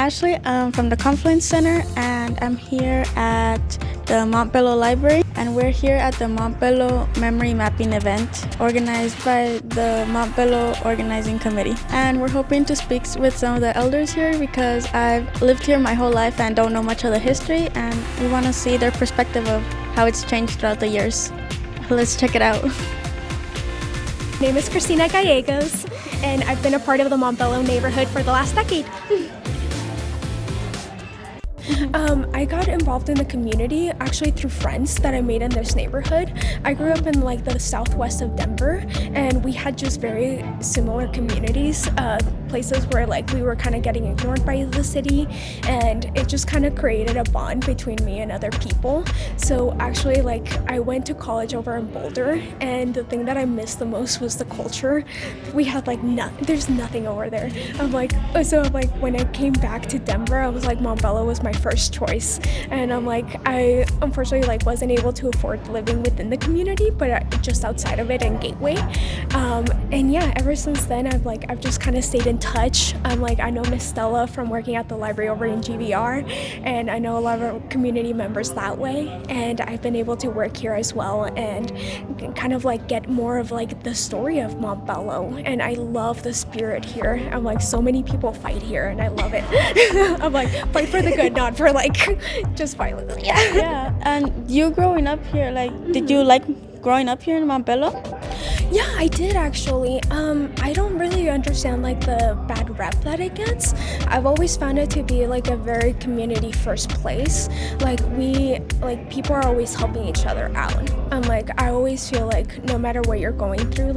Ashley. I'm from the Confluence Center and I'm here at the Montbello Library, and we're here at the Montbello Memory Mapping event organized by the Montbello Organizing Committee. And we're hoping to speak with some of the elders here because I've lived here my whole life and don't know much of the history, and we want to see their perspective of how it's changed throughout the years. Let's check it out. My name is Christina, and I've been a part of the Montbello neighborhood for the last decade. I got involved in the community actually through friends that I made in this neighborhood. I grew up in the southwest of Denver, and we had just very similar communities, places where we were kind of getting ignored by the city, and it just kind of created a bond between me and other people. So actually I went to college over in Boulder, and the thing that I missed the most was the culture. We had there's nothing over there. When I came back to Denver, I was Montbello was my first choice, and I unfortunately wasn't able to afford living within the community, but just outside of it in Gateway. And yeah, ever since then I've just kind of stayed in touch. I know Miss Stella from working at the library over in GVR, and I know a lot of our community members that way, and I've been able to work here as well and kind of get more of the story of Montbello, and I love the spirit here. So many people fight here and I love it. I'm fight for the good, not for just violence. Yeah, and you growing up here, did you like growing up here in Montbello? Yeah, I did actually. I don't really understand the bad rep that it gets. I've always found it to be a very community first place. People are always helping each other out. I always feel no matter what you're going through,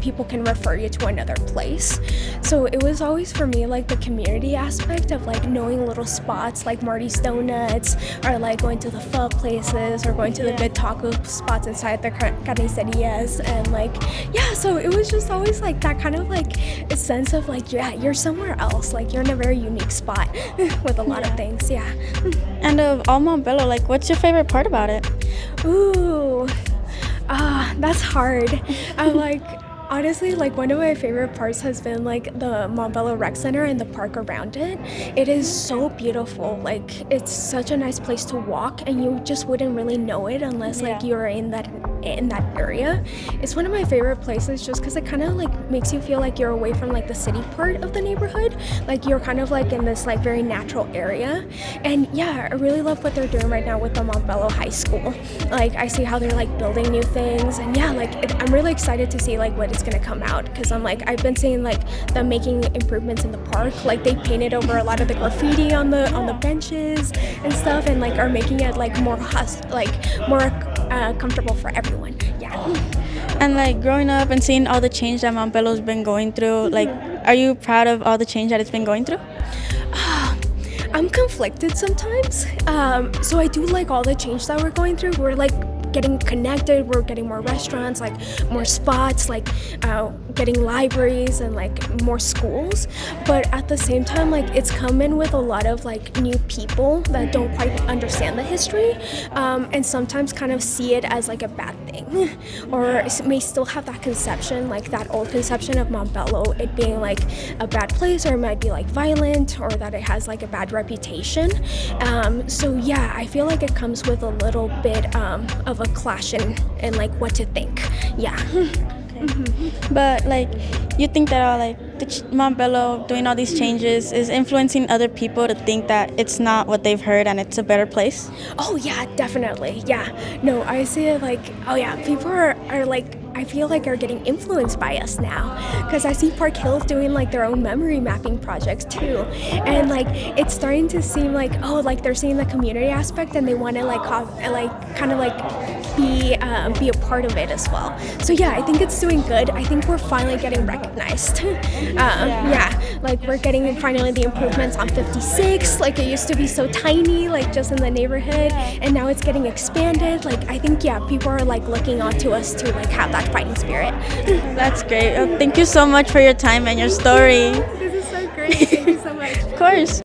people can refer you to another place. So it was always for me the community aspect of knowing little spots like Marty's Donuts, or going to the pho places, or going to the good taco spots inside the carnicerias, and so it was just always that kind of a sense of you're somewhere else, you're in a very unique spot with a lot of things. And of all Montbello, what's your favorite part about it? Ooh, that's hard. Honestly, one of my favorite parts has been the Montbello Rec Center and the park around it. It is so beautiful. It's such a nice place to walk, and you just wouldn't really know it unless you're in that area. It's one of my favorite places just because it kind of makes you feel you're away from the city part of the neighborhood. You're kind of in this very natural area. And yeah, I really love what they're doing right now with the Montbello High School. I see how they're building new things, and yeah, I'm really excited to see what it's gonna come out, because I've been seeing them making improvements in the park. They painted over a lot of the graffiti on the benches and stuff, and are making it more comfortable for everyone. Yeah. And growing up and seeing all the change that Montbello's been going through, are you proud of all the change that it's been going through? I'm conflicted sometimes. So I do all the change that we're going through. We're getting connected, we're getting more restaurants, more spots, getting libraries and more schools. But at the same time, it's come in with a lot of new people that don't quite understand the history, and sometimes kind of see it as a bad thing, or may still have that conception, that old conception of Montbello, it being a bad place, or it might be violent, or that it has a bad reputation. So yeah, I feel it comes with a little bit of a clash in what to think. Yeah. Mm-hmm. But you think that all Montbello doing all these changes is influencing other people to think that it's not what they've heard and it's a better place? Oh yeah, definitely. Yeah. No, I see it oh yeah, people are I feel are getting influenced by us now, because I see Park Hills doing their own memory mapping projects too, and it's starting to seem they're seeing the community aspect, and they want to be a part of it as well. So yeah, I think it's doing good. I think we're finally getting recognized. We're getting finally the improvements on 56. It used to be so tiny, just in the neighborhood, and now it's getting expanded. I think people are looking onto us to have that fighting spirit. That's great. Thank you so much for your time and your story. This is so great. Thank you so much. Of course.